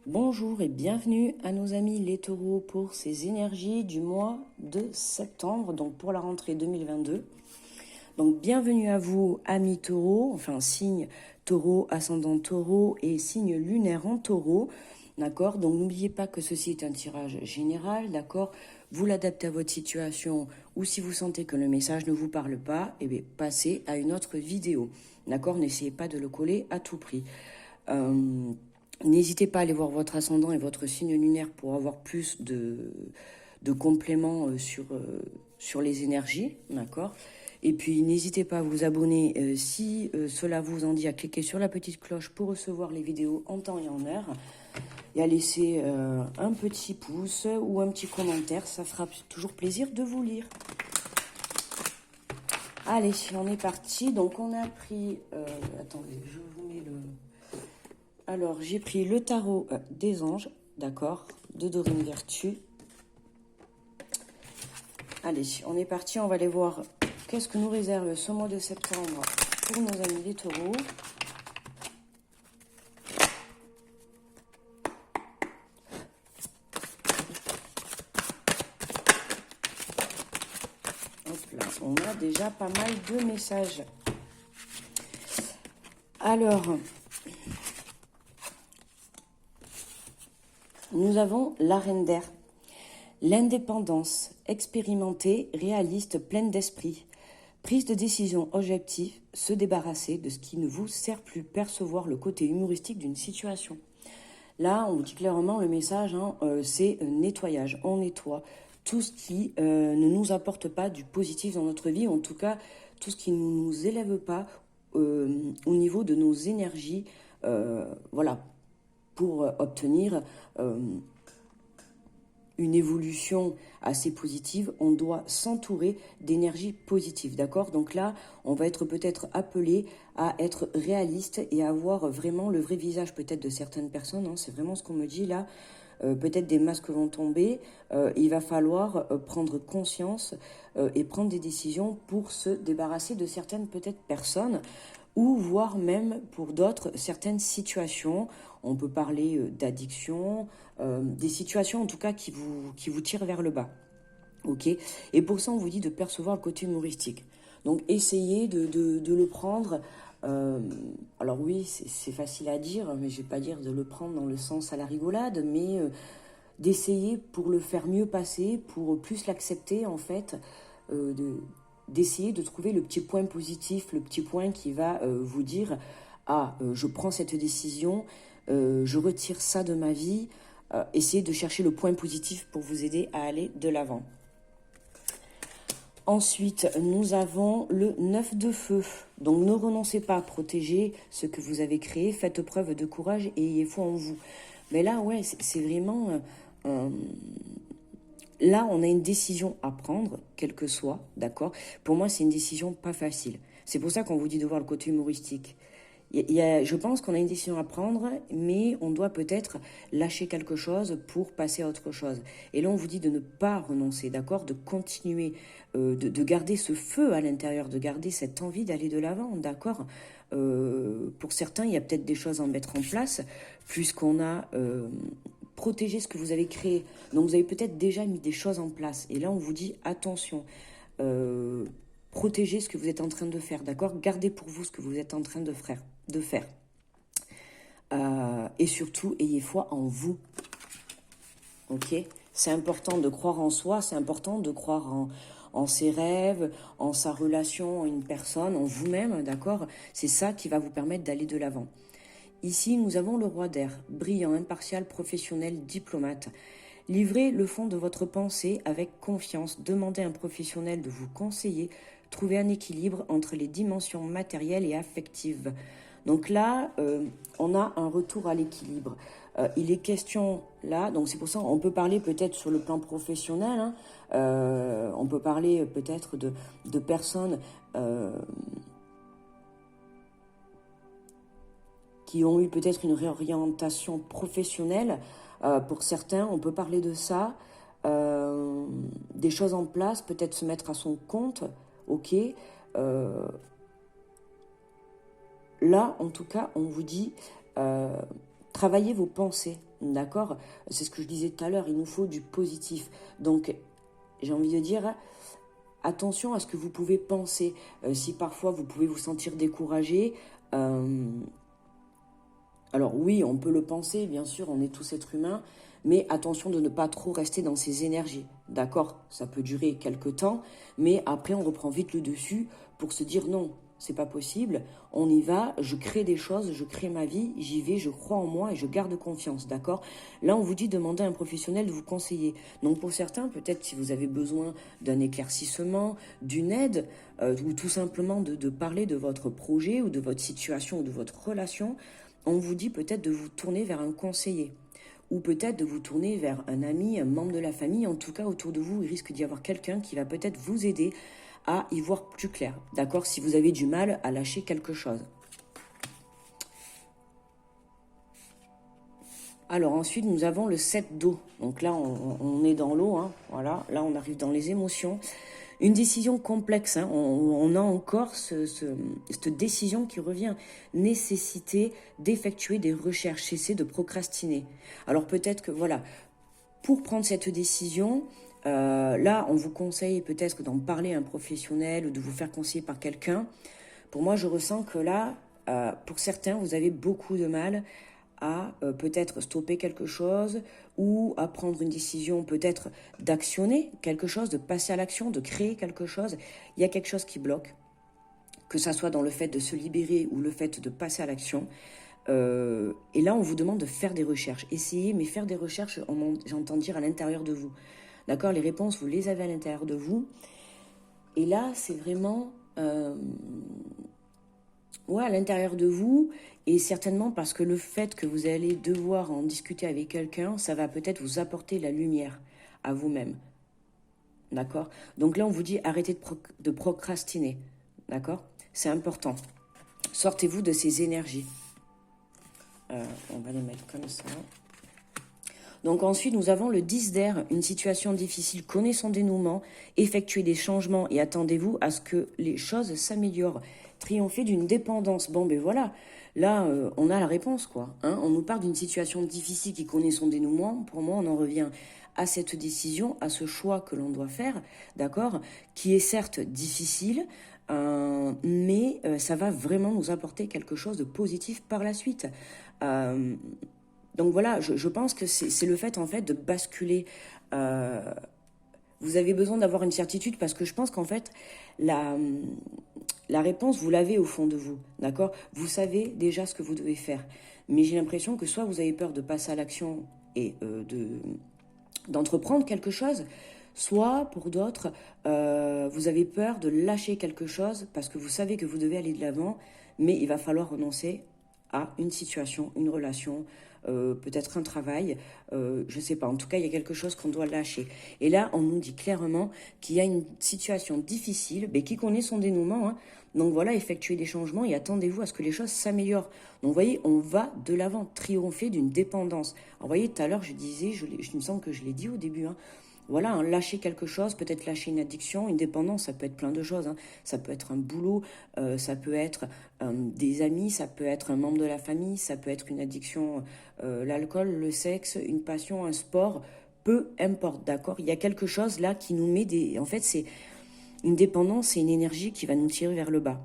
Bonjour et bienvenue à nos amis les taureaux pour ces énergies du mois de septembre, donc pour la rentrée 2022. Donc bienvenue à vous amis taureaux, enfin signe taureau, ascendant taureau et signe lunaire en taureau. D'accord, donc n'oubliez pas que ceci est un tirage général, d'accord. Vous l'adaptez à votre situation ou si vous sentez que le message ne vous parle pas, eh bien, passez à une autre vidéo. D'accord, n'essayez pas de le coller à tout prix. N'hésitez pas à aller voir votre ascendant et votre signe lunaire pour avoir plus de compléments sur les énergies, d'accord. Et puis n'hésitez pas à vous abonner si cela vous en dit, à cliquer sur la petite cloche pour recevoir les vidéos en temps et en heure. Et à laisser un petit pouce ou un petit commentaire, ça fera toujours plaisir de vous lire. Allez, on est parti. Donc on a pris... attendez, je vous mets le... Alors, j'ai pris le tarot des anges, d'accord, de Dorine Vertu. Allez, on est parti, on va aller voir qu'est-ce que nous réserve ce mois de septembre pour nos amis les taureaux. Hop là, on a déjà pas mal de messages. Alors... nous avons la reine d'air, l'indépendance, expérimentée, réaliste, pleine d'esprit, prise de décision objective, se débarrasser de ce qui ne vous sert plus, percevoir le côté humoristique d'une situation. Là, on vous dit clairement le message, c'est nettoyage, on nettoie tout ce qui ne nous apporte pas du positif dans notre vie, en tout cas tout ce qui ne nous élève pas au niveau de nos énergies, voilà, pour obtenir une évolution assez positive, on doit s'entourer d'énergie positive, d'accord? Donc là, on va être peut-être appelé à être réaliste et à avoir vraiment le vrai visage peut-être de certaines personnes, c'est vraiment ce qu'on me dit là. Peut-être des masques vont tomber, il va falloir prendre conscience et prendre des décisions pour se débarrasser de certaines peut-être personnes ou voire même pour d'autres certaines situations. On peut parler d'addiction, des situations en tout cas qui vous tirent vers le bas. Ok. Et pour ça, on vous dit de percevoir le côté humoristique. Donc, essayez de le prendre. Alors oui, c'est facile à dire, mais je ne vais pas dire de le prendre dans le sens à la rigolade, mais d'essayer pour le faire mieux passer, pour plus l'accepter en fait, d'essayer de trouver le petit point positif, le petit point qui va vous dire « Ah, je prends cette décision, je retire ça de ma vie ». Essayez de chercher le point positif pour vous aider à aller de l'avant. Ensuite, nous avons le 9 de feu. Donc, ne renoncez pas à protéger ce que vous avez créé. Faites preuve de courage et ayez foi en vous. Mais là, ouais, c'est vraiment... là, on a une décision à prendre, quelle que soit, d'accord? Pour moi, c'est une décision pas facile. C'est pour ça qu'on vous dit de voir le côté humoristique. Je pense qu'on a une décision à prendre, mais on doit peut-être lâcher quelque chose pour passer à autre chose. Et là, on vous dit de ne pas renoncer, d'accord? De continuer, de garder ce feu à l'intérieur, de garder cette envie d'aller de l'avant, d'accord? Pour certains, il y a peut-être des choses à mettre en place, puisqu'on a protégé ce que vous avez créé. Donc, vous avez peut-être déjà mis des choses en place. Et là, on vous dit, attention, protégez ce que vous êtes en train de faire, d'accord? Gardez pour vous ce que vous êtes en train de faire. Et surtout, ayez foi en vous. Ok? C'est important de croire en soi, c'est important de croire en ses rêves, en sa relation, en une personne, en vous-même, d'accord? C'est ça qui va vous permettre d'aller de l'avant. Ici, nous avons le roi d'air, brillant, impartial, professionnel, diplomate. Livrez le fond de votre pensée avec confiance, demandez à un professionnel de vous conseiller, trouvez un équilibre entre les dimensions matérielles et affectives. Donc là, on a un retour à l'équilibre. Il est question là, donc c'est pour ça on peut parler peut-être sur le plan professionnel, on peut parler peut-être de personnes qui ont eu peut-être une réorientation professionnelle. Pour certains, on peut parler de ça, des choses en place, peut-être se mettre à son compte, ok. Là, en tout cas, on vous dit, travaillez vos pensées, d'accord? C'est ce que je disais tout à l'heure, il nous faut du positif. Donc, j'ai envie de dire, attention à ce que vous pouvez penser. Si parfois vous pouvez vous sentir découragé, alors oui, on peut le penser, bien sûr, on est tous êtres humains, mais attention de ne pas trop rester dans ces énergies, d'accord? Ça peut durer quelques temps, mais après on reprend vite le dessus pour se dire non, c'est pas possible, on y va, je crée des choses, je crée ma vie, j'y vais, je crois en moi et je garde confiance, d'accord? Là, on vous dit demander à un professionnel de vous conseiller. Donc pour certains, peut-être si vous avez besoin d'un éclaircissement, d'une aide, ou tout simplement de parler de votre projet ou de votre situation ou de votre relation, on vous dit peut-être de vous tourner vers un conseiller ou peut-être de vous tourner vers un ami, un membre de la famille. En tout cas, autour de vous, il risque d'y avoir quelqu'un qui va peut-être vous aider à y voir plus clair, d'accord, si vous avez du mal à lâcher quelque chose. Alors ensuite, nous avons le 7 d'eau. Donc là, on est dans l'eau, hein, voilà. Là, on arrive dans les émotions. Une décision complexe, hein. On a encore cette décision qui revient. Nécessité d'effectuer des recherches, cesser de procrastiner. Alors peut-être que, voilà, pour prendre cette décision, là, on vous conseille peut-être d'en parler à un professionnel ou de vous faire conseiller par quelqu'un. Pour moi, je ressens que là, pour certains, vous avez beaucoup de mal à peut-être stopper quelque chose ou à prendre une décision, peut-être d'actionner quelque chose, de passer à l'action, de créer quelque chose. Il y a quelque chose qui bloque, que ça soit dans le fait de se libérer ou le fait de passer à l'action. Et là, on vous demande de faire des recherches. Essayez, mais faire des recherches, j'entends dire à l'intérieur de vous. D'accord? Les réponses, vous les avez à l'intérieur de vous. Et là, c'est vraiment... ouais, à l'intérieur de vous, et certainement parce que le fait que vous allez devoir en discuter avec quelqu'un, ça va peut-être vous apporter la lumière à vous-même. D'accord? Donc là, on vous dit arrêtez de procrastiner. D'accord? C'est important. Sortez-vous de ces énergies. On va les mettre comme ça. Donc ensuite, nous avons le 10 d'air, une situation difficile, connaît son dénouement, effectuez des changements et attendez-vous à ce que les choses s'améliorent. Triompher d'une dépendance. Bon, ben voilà, là, on a la réponse, quoi. Hein, on nous parle d'une situation difficile qui connaît son dénouement. Pour moi, on en revient à cette décision, à ce choix que l'on doit faire, d'accord, qui est certes difficile, mais ça va vraiment nous apporter quelque chose de positif par la suite. Donc voilà, je pense que c'est le fait en fait de basculer. Vous avez besoin d'avoir une certitude parce que je pense qu'en fait la réponse vous l'avez au fond de vous, d'accord? Vous savez déjà ce que vous devez faire, mais j'ai l'impression que soit vous avez peur de passer à l'action et d'entreprendre quelque chose, soit pour d'autres vous avez peur de lâcher quelque chose parce que vous savez que vous devez aller de l'avant, mais il va falloir renoncer à une situation, une relation, peut-être un travail, je ne sais pas. En tout cas, il y a quelque chose qu'on doit lâcher. Et là, on nous dit clairement qu'il y a une situation difficile, mais qui connaît son dénouement. Hein. Donc voilà, effectuez des changements et attendez-vous à ce que les choses s'améliorent. Donc vous voyez, on va de l'avant, triompher d'une dépendance. Alors, vous voyez, tout à l'heure, je disais, je me sens que je l'ai dit au début, hein, voilà, hein, lâcher quelque chose, peut-être lâcher une addiction, une dépendance, ça peut être plein de choses. Hein. Ça peut être un boulot, ça peut être des amis, ça peut être un membre de la famille, ça peut être une addiction, l'alcool, le sexe, une passion, un sport, peu importe, d'accord? Il y a quelque chose là qui nous met des... En fait, c'est une dépendance, c'est une énergie qui va nous tirer vers le bas.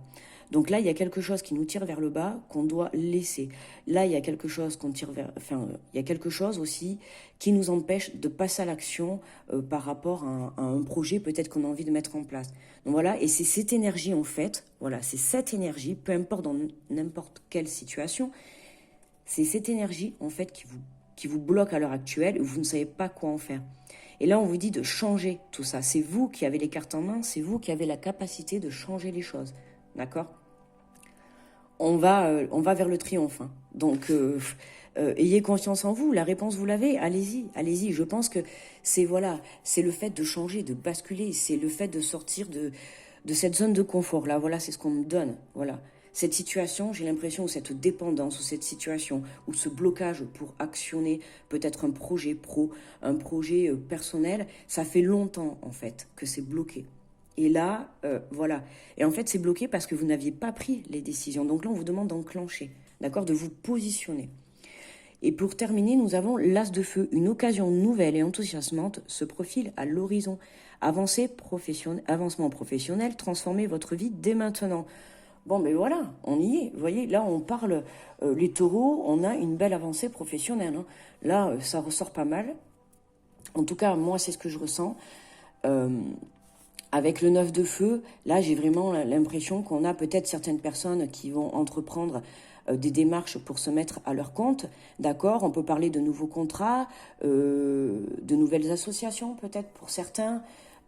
Donc là, il y a quelque chose qui nous tire vers le bas qu'on doit laisser. Là, il y a quelque chose qu'on tire vers, enfin, il y a quelque chose aussi qui nous empêche de passer à l'action par rapport à un projet peut-être qu'on a envie de mettre en place. Donc voilà, et c'est cette énergie en fait, voilà, c'est cette énergie, peu importe dans n'importe quelle situation, c'est cette énergie en fait qui vous bloque à l'heure actuelle et vous ne savez pas quoi en faire. Et là, on vous dit de changer tout ça. C'est vous qui avez les cartes en main, c'est vous qui avez la capacité de changer les choses. D'accord? On va vers le triomphe. Hein. Donc, ayez confiance en vous. La réponse, vous l'avez. Allez-y, allez-y. Je pense que c'est voilà, c'est le fait de changer, de basculer. C'est le fait de sortir de cette zone de confort. Là, voilà, c'est ce qu'on me donne. Voilà. Cette situation, j'ai l'impression, ou cette dépendance, ou cette situation, ou ce blocage pour actionner peut-être un projet pro, un projet personnel, ça fait longtemps, en fait, que c'est bloqué. Et là, voilà. Et en fait, c'est bloqué parce que vous n'aviez pas pris les décisions. Donc là, on vous demande d'enclencher, d'accord, de vous positionner. Et pour terminer, nous avons l'As de feu. Une occasion nouvelle et enthousiasmante se profile à l'horizon. Avancement professionnel, transformez votre vie dès maintenant. Bon, mais voilà, on y est. Vous voyez, là, on parle, les taureaux, on a une belle avancée professionnelle, hein. Là, ça ressort pas mal. En tout cas, moi, c'est ce que je ressens. Avec le 9 de feu, là, j'ai vraiment l'impression qu'on a peut-être certaines personnes qui vont entreprendre des démarches pour se mettre à leur compte. D'accord, on peut parler de nouveaux contrats, de nouvelles associations peut-être pour certains,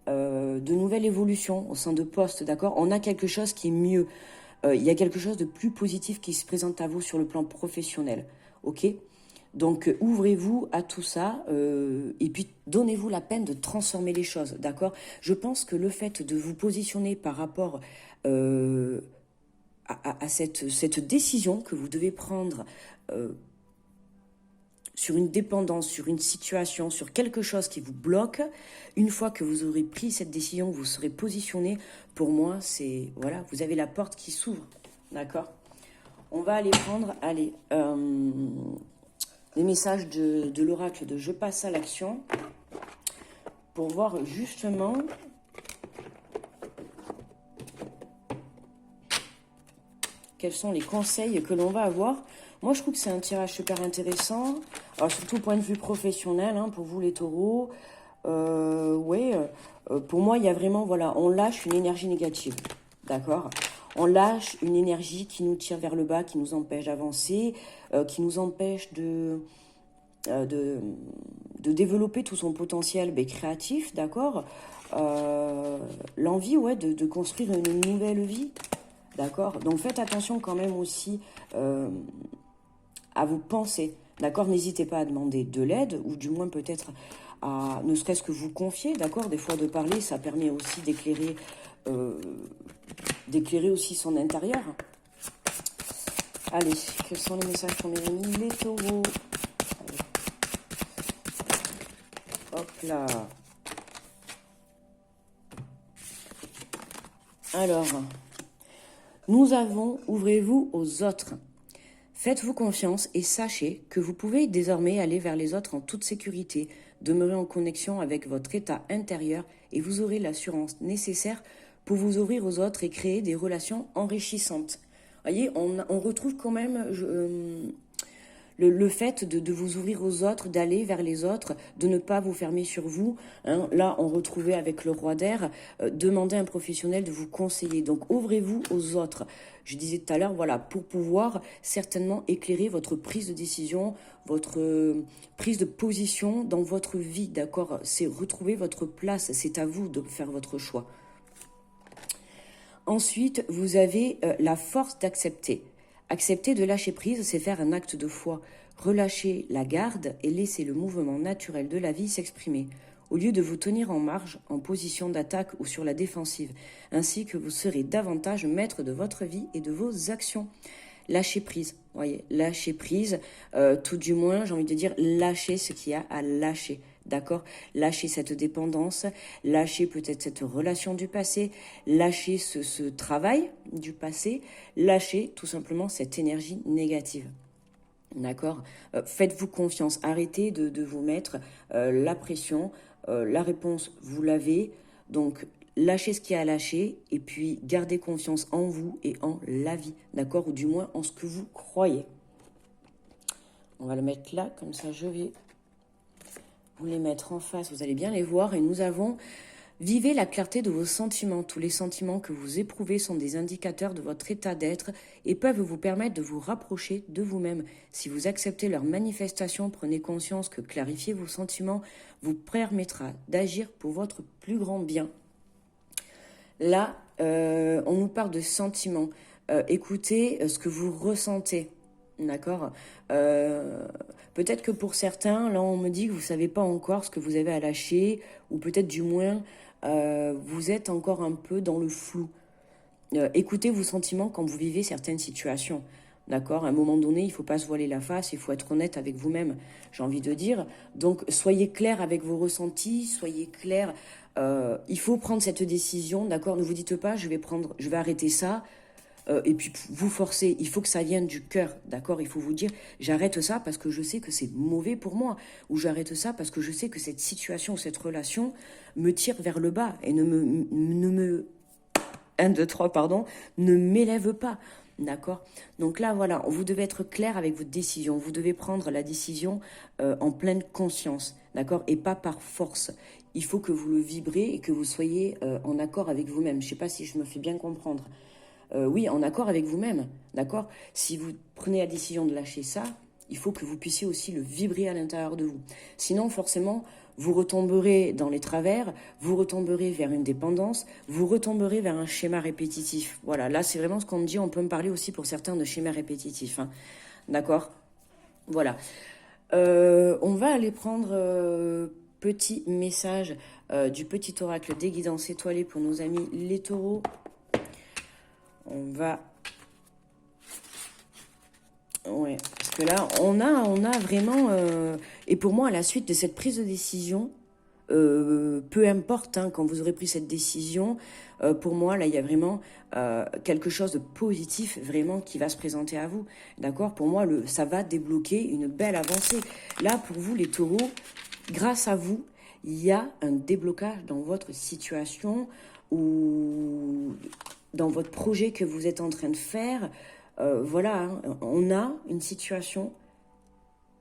de nouvelles évolutions au sein de postes. D'accord, on a quelque chose qui est mieux. Il y a quelque chose de plus positif qui se présente à vous sur le plan professionnel. Ok ? Donc, ouvrez-vous à tout ça et puis donnez-vous la peine de transformer les choses, d'accord? Je pense que le fait de vous positionner par rapport à cette décision que vous devez prendre sur une dépendance, sur une situation, sur quelque chose qui vous bloque, une fois que vous aurez pris cette décision, vous serez positionné, pour moi, c'est, voilà, vous avez la porte qui s'ouvre, d'accord? On va aller prendre, allez, les messages de l'oracle de Je passe à l'action pour voir justement quels sont les conseils que l'on va avoir. Moi, je trouve que c'est un tirage super intéressant, alors, surtout au point de vue professionnel, hein, pour vous les taureaux. Pour moi, il y a vraiment, voilà, on lâche une énergie négative, d'accord? On lâche une énergie qui nous tire vers le bas, qui nous empêche d'avancer, qui nous empêche de développer tout son potentiel créatif, d'accord? L'envie, ouais, de construire une nouvelle vie, d'accord? Donc faites attention quand même aussi à vos pensées, d'accord? N'hésitez pas à demander de l'aide, ou du moins peut-être à ne serait-ce que vous confier, d'accord? Des fois de parler, ça permet aussi d'éclairer aussi son intérieur. Allez, quels sont les messages pour mes amis les taureaux? Hop là. Alors, nous avons « Ouvrez-vous aux autres ». Faites-vous confiance et sachez que vous pouvez désormais aller vers les autres en toute sécurité, demeurer en connexion avec votre état intérieur et vous aurez l'assurance nécessaire pour vous ouvrir aux autres et créer des relations enrichissantes. Vous voyez, on retrouve quand même le fait de vous ouvrir aux autres, d'aller vers les autres, de ne pas vous fermer sur vous. Hein. Là, on retrouvait avec le roi d'air, demandez à un professionnel de vous conseiller. Donc, ouvrez-vous aux autres. Je disais tout à l'heure, voilà, pour pouvoir certainement éclairer votre prise de décision, votre prise de position dans votre vie, d'accord? C'est retrouver votre place, c'est à vous de faire votre choix. Ensuite, vous avez la force d'accepter. Accepter de lâcher prise, c'est faire un acte de foi. Relâchez la garde et laissez le mouvement naturel de la vie s'exprimer, au lieu de vous tenir en marge, en position d'attaque ou sur la défensive, ainsi que vous serez davantage maître de votre vie et de vos actions. Lâcher prise, voyez, lâcher prise, tout du moins, j'ai envie de dire, lâcher ce qu'il y a à lâcher. D'accord? Lâcher cette dépendance, lâcher peut-être cette relation du passé, lâcher ce travail du passé, lâcher tout simplement cette énergie négative. D'accord? Faites-vous confiance, arrêtez de vous mettre la pression, la réponse vous l'avez, donc lâchez ce qu'il y a à lâcher et puis gardez confiance en vous et en la vie, d'accord? Ou du moins en ce que vous croyez. On va le mettre là, comme ça je vais vous les mettre en face, vous allez bien les voir. Et nous avons « Vivez la clarté de vos sentiments. Tous les sentiments que vous éprouvez sont des indicateurs de votre état d'être et peuvent vous permettre de vous rapprocher de vous-même. Si vous acceptez leur manifestation, prenez conscience que clarifier vos sentiments vous permettra d'agir pour votre plus grand bien. » Là, on nous parle de sentiments. Écoutez ce que vous ressentez. D'accord. Peut-être que pour certains, là on me dit que vous ne savez pas encore ce que vous avez à lâcher, ou peut-être du moins vous êtes encore un peu dans le flou. Écoutez vos sentiments quand vous vivez certaines situations. D'accord. À un moment donné, il ne faut pas se voiler la face, il faut être honnête avec vous-même, j'ai envie de dire. Donc soyez clair avec vos ressentis, soyez clair. Il faut prendre cette décision, d'accord. Ne vous dites pas, je vais arrêter ça. et puis vous forcer. Il faut que ça vienne du cœur, d'accord? Il faut vous dire, j'arrête ça parce que je sais que c'est mauvais pour moi, ou j'arrête ça parce que je sais que cette situation, cette relation me tire vers le bas et ne me 1, 2, 3, pardon, ne m'élève pas. D'accord? Donc là, voilà, vous devez être clair avec votre décision. Vous devez prendre la décision en pleine conscience, d'accord? Et pas par force. Il faut que vous le vibrez et que vous soyez en accord avec vous-même. Je ne sais pas si je me fais bien comprendre. Oui, en accord avec vous-même, d'accord? Si vous prenez la décision de lâcher ça, il faut que vous puissiez aussi le vibrer à l'intérieur de vous. Sinon, forcément, vous retomberez dans les travers, vous retomberez vers une dépendance, vous retomberez vers un schéma répétitif. Voilà, là, c'est vraiment ce qu'on me dit. On peut me parler aussi pour certains de schéma répétitif. Hein. D'accord? Voilà. On va aller prendre petit message du petit oracle des guidances étoilées pour nos amis les taureaux. On va... Ouais, parce que là, on a vraiment... et pour moi, à la suite de cette prise de décision, peu importe, hein, quand vous aurez pris cette décision, pour moi, là, il y a vraiment quelque chose de positif, vraiment, qui va se présenter à vous. D'accord? Pour moi, ça va débloquer une belle avancée. Là, pour vous, les taureaux, grâce à vous, il y a un déblocage dans votre situation ou dans votre projet que vous êtes en train de faire. Voilà, hein, on a une situation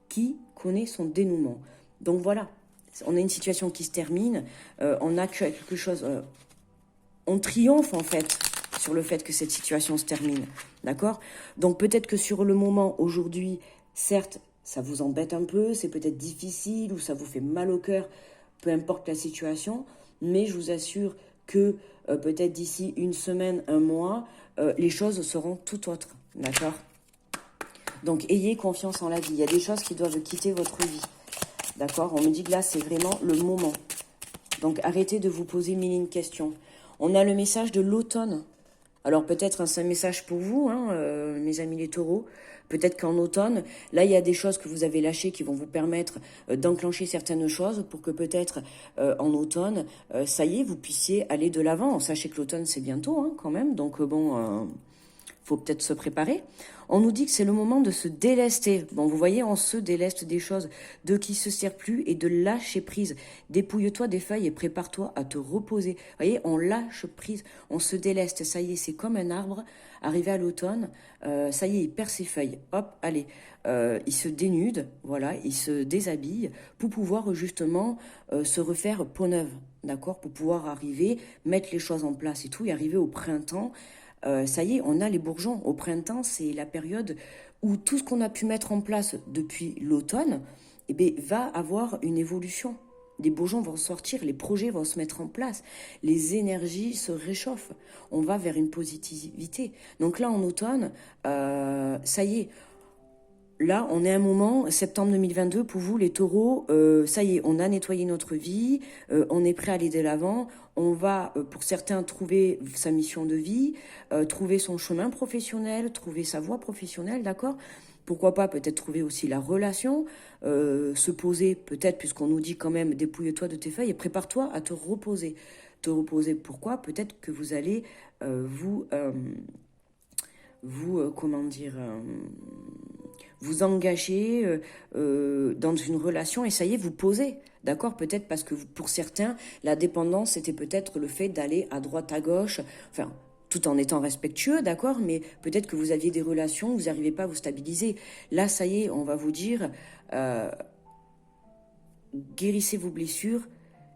qui connaît son dénouement. Donc voilà, on a une situation qui se termine, on a quelque chose, on triomphe en fait sur le fait que cette situation se termine, d'accord? Donc peut-être que sur le moment, aujourd'hui, certes, ça vous embête un peu, c'est peut-être difficile ou ça vous fait mal au cœur, peu importe la situation, mais je vous assure que peut-être d'ici une semaine, un mois, les choses seront tout autres, d'accord? Donc ayez confiance en la vie, il y a des choses qui doivent quitter votre vie, d'accord? On me dit que là, c'est vraiment le moment. Donc arrêtez de vous poser mille et une questions. On a le message de l'automne. Alors peut-être c'est un message pour vous, hein, mes amis les taureaux. Peut-être qu'en automne, là, il y a des choses que vous avez lâchées qui vont vous permettre d'enclencher certaines choses pour que peut-être en automne, ça y est, vous puissiez aller de l'avant. Sachez que l'automne, c'est bientôt hein, quand même. Donc bon, faut peut-être se préparer. On nous dit que c'est le moment de se délester. Bon, vous voyez, on se déleste des choses de qui se sert plus et de lâcher prise. Dépouille-toi des feuilles et prépare-toi à te reposer. Vous voyez, on lâche prise, on se déleste. Ça y est, c'est comme un arbre arrivé à l'automne. Ça y est, il perd ses feuilles. Hop, allez. Il se dénude, voilà, il se déshabille pour pouvoir justement se refaire peau neuve, d'accord? Pour pouvoir arriver, mettre les choses en place et tout, et arriver au printemps. Ça y est, on a les bourgeons. Au printemps, c'est la période où tout ce qu'on a pu mettre en place depuis l'automne eh bien, va avoir une évolution. Les bourgeons vont sortir, les projets vont se mettre en place, les énergies se réchauffent. On va vers une positivité. Donc là, en automne, ça y est, là, on est à un moment, septembre 2022, pour vous, les taureaux, ça y est, on a nettoyé notre vie, on est prêt à aller de l'avant, on va, pour certains, trouver sa mission de vie, trouver son chemin professionnel, trouver sa voie professionnelle, d'accord? Pourquoi pas peut-être trouver aussi la relation, se poser, peut-être, puisqu'on nous dit quand même, dépouille-toi de tes feuilles et prépare-toi à te reposer. Te reposer, pourquoi? Peut-être que vous allez comment dire, vous engager dans une relation et ça y est, vous posez, d'accord? Peut-être parce que pour certains, la dépendance, c'était peut-être le fait d'aller à droite, à gauche, enfin, tout en étant respectueux, d'accord? Mais peut-être que vous aviez des relations, vous n'arrivez pas à vous stabiliser. Là, ça y est, on va vous dire, guérissez vos blessures,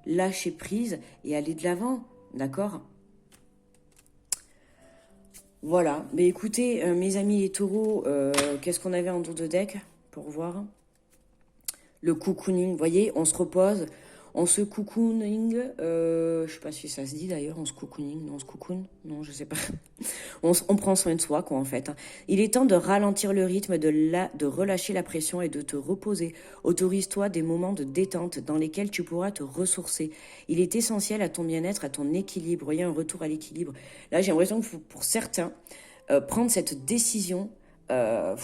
lâchez prise et allez de l'avant, d'accord? Voilà, mais écoutez, mes amis les taureaux, qu'est-ce qu'on avait en dos de deck pour voir? Le cocooning, vous voyez, on se repose, on se cocooning, je sais pas si ça se dit d'ailleurs, on se cocooning, non, on se cocoon, non, je sais pas. On prend soin de soi, quoi, en fait. Il est temps de ralentir le rythme, de relâcher la pression et de te reposer. Autorise-toi des moments de détente dans lesquels tu pourras te ressourcer. Il est essentiel à ton bien-être, à ton équilibre. Voyez, un retour à l'équilibre. Là, j'ai l'impression que pour certains, prendre cette décision, ça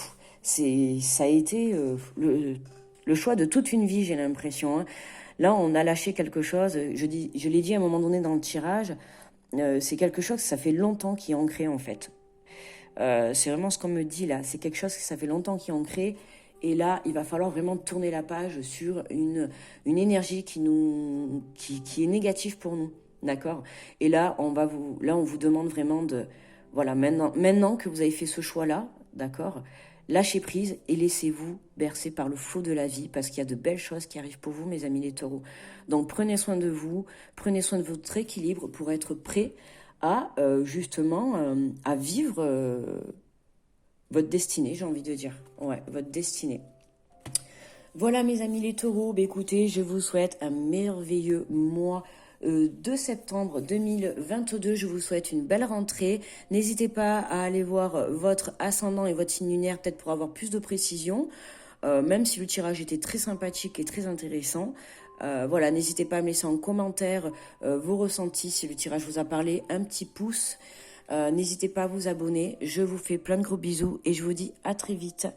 a été le choix de toute une vie, j'ai l'impression. Hein. Là, on a lâché quelque chose. Je l'ai dit à un moment donné dans le tirage. C'est quelque chose, ça fait longtemps qui est ancré en fait. C'est vraiment ce qu'on me dit là. C'est quelque chose que ça fait longtemps qu'ils ont créé. Et là, il va falloir vraiment tourner la page sur une énergie qui est négative pour nous. D'accord? Et là, on vous demande vraiment de, voilà, maintenant que vous avez fait ce choix-là, d'accord? Lâchez prise et laissez-vous bercer par le flot de la vie parce qu'il y a de belles choses qui arrivent pour vous, mes amis les taureaux. Donc prenez soin de vous, prenez soin de votre équilibre pour être prêt à justement à vivre votre destinée, j'ai envie de dire. Ouais, votre destinée. Voilà mes amis les taureaux, bah, écoutez, je vous souhaite un merveilleux mois de septembre 2022. Je vous souhaite une belle rentrée. N'hésitez pas à aller voir votre ascendant et votre signe lunaire, peut-être pour avoir plus de précision. Même si le tirage était très sympathique et très intéressant. Voilà, n'hésitez pas à me laisser en commentaire vos ressentis si le tirage vous a parlé, un petit pouce. N'hésitez pas à vous abonner. Je vous fais plein de gros bisous et je vous dis à très vite.